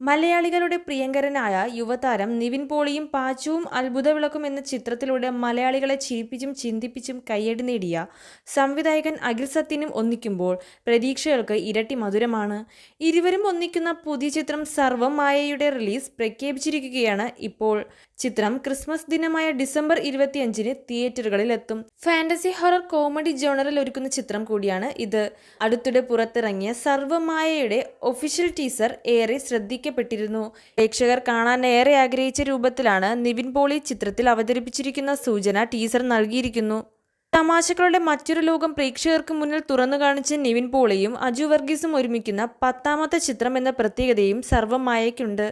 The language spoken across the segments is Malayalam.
മലയാളികളുടെ പ്രിയങ്കരനായ യുവതാരം നിവിൻ പോളിയും പാച്ചുവും അത്ഭുതവിളക്കും എന്ന ചിത്രത്തിലൂടെ മലയാളികളെ ചിരിപ്പിച്ചും ചിന്തിപ്പിച്ചും കയ്യടി നേടിയ സംവിധായകൻ അഖിൽ സത്യനും ഒന്നിക്കുമ്പോൾ പ്രതീക്ഷകൾക്ക് ഇരട്ടി മധുരമാണ്. ഇരുവരും ഒന്നിക്കുന്ന പുതിയ ചിത്രം സർവ്വം മായയുടെ റിലീസ് പ്രഖ്യാപിച്ചിരിക്കുകയാണ് ഇപ്പോൾ. ചിത്രം ക്രിസ്മസ് ദിനമായ ഡിസംബർ 25-ന് തിയേറ്ററുകളിലെത്തും. ഫാന്റസി ഹൊറർ കോമഡി ജോണറിൽ ഒരുക്കുന്ന ചിത്രം കൂടിയാണ് ഇത്. അടുത്തിടെ പുറത്തിറങ്ങിയ സർവ്വം മായയുടെ ഒഫീഷ്യൽ ടീസർ ഏറെ ശ്രദ്ധിക്കപ്പെട്ടിരുന്നു. പ്രേക്ഷകർ കാണാൻ ഏറെ ആഗ്രഹിച്ച രൂപത്തിലാണ് നിവിൻ പോളി ചിത്രത്തിൽ അവതരിപ്പിച്ചിരിക്കുന്ന സൂചന ടീസർ നൽകിയിരിക്കുന്നു. തമാശകളുടെ മറ്റൊരു ലോകം പ്രേക്ഷകർക്ക് മുന്നിൽ തുറന്നു കാണിച്ച നിവിൻ പോളിയും അജു വർഗീസും ഒരുമിക്കുന്ന 10ാമത്തെ ചിത്രം എന്ന പ്രത്യേകതയും സർവ്വം മായയ്ക്കുണ്ട്.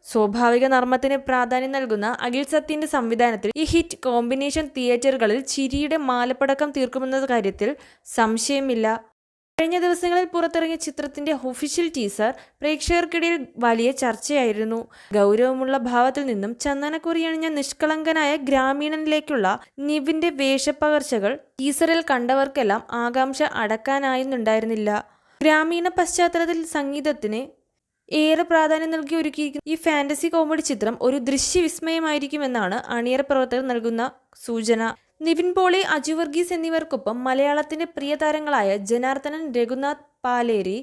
സ്വാഭാവിക നർമ്മത്തിന് പ്രാധാന്യം നൽകുന്ന അഖിൽ സത്യന്റെ സംവിധാനത്തിൽ ഈ ഹിറ്റ് കോമ്പിനേഷൻ തിയേറ്ററുകളിൽ ചിരിയുടെ മാലപ്പടക്കം തീർക്കുമെന്ന കാര്യത്തിൽ സംശയമില്ല. കഴിഞ്ഞ ദിവസങ്ങളിൽ പുറത്തിറങ്ങിയ ചിത്രത്തിന്റെ ഒഫീഷ്യൽ ടീസർ പ്രേക്ഷകർക്കിടയിൽ വലിയ ചർച്ചയായിരുന്നു. ഗൗരവമുള്ള ഭാവത്തിൽ നിന്നും ചന്ദനക്കുറിയണിഞ്ഞ നിഷ്കളങ്കനായ ഗ്രാമീണനിലേക്കുള്ള നിവിന്റെ വേഷപ്പകർച്ചകൾ ടീസറിൽ കണ്ടവർക്കെല്ലാം ആകാംക്ഷ അടക്കാനായിരുന്നുണ്ടായിരുന്നില്ല. ഗ്രാമീണ പശ്ചാത്തലത്തിൽ സംഗീതത്തിന് ഏറെ പ്രാധാന്യം നൽകി ഒരുക്കിയിരിക്കുന്ന ഈ ഫാന്റസി കോമഡി ചിത്രം ഒരു ദൃശ്യവിസ്മയമായിരിക്കുമെന്നാണ് അണിയറ പ്രവർത്തകർ നൽകുന്ന സൂചന. നിവിൻ പോളി, അജു വർഗീസ് എന്നിവർക്കൊപ്പം മലയാളത്തിന്റെ പ്രിയ താരങ്ങളായ ജനാർദ്ദനൻ, രഘുനാഥ് പാലേരി,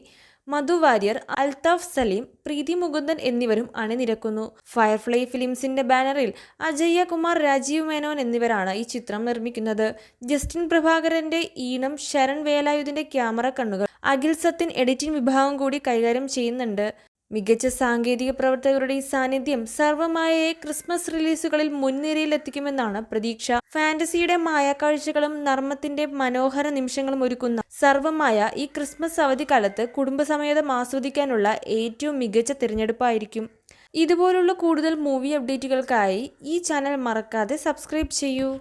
മധു വാര്യർ, അൽതാഫ് സലീം, പ്രീതി മുകുന്ദൻ എന്നിവരും അണിനിരക്കുന്നു. ഫയർഫ്ലൈ ഫിലിംസിന്റെ ബാനറിൽ അജയ്യ കുമാർ, രാജീവ് മേനോൻ എന്നിവരാണ് ഈ ചിത്രം നിർമ്മിക്കുന്നത്. ജസ്റ്റിൻ പ്രഭാകരന്റെ ഈണം, ശരൺ വേലായുധന്റെ ക്യാമറ കണ്ണുകൾ, അഖിൽ സത്യൻ എഡിറ്റിംഗ് വിഭാഗം കൂടി കൈകാര്യം ചെയ്യുന്നുണ്ട്. മികച്ച സാങ്കേതിക പ്രവർത്തകരുടെ ഈ സാന്നിധ്യം സർവ്വമായയെ ക്രിസ്മസ് റിലീസുകളിൽ മുൻനിരയിലെത്തിക്കുമെന്നാണ് പ്രതീക്ഷ. ഫാന്റസിയുടെ മായാക്കാഴ്ചകളും നർമ്മത്തിന്റെ മനോഹര നിമിഷങ്ങളും ഒരുക്കുന്ന സർവ്വമായ ഈ ക്രിസ്മസ് അവധിക്കാലത്ത് കുടുംബസമേതം ആസ്വദിക്കാനുള്ള ഏറ്റവും മികച്ച തിരഞ്ഞെടുപ്പായിരിക്കും. ഇതുപോലുള്ള കൂടുതൽ മൂവി അപ്ഡേറ്റുകൾക്കായി ഈ ചാനൽ മറക്കാതെ സബ്സ്ക്രൈബ് ചെയ്യൂ.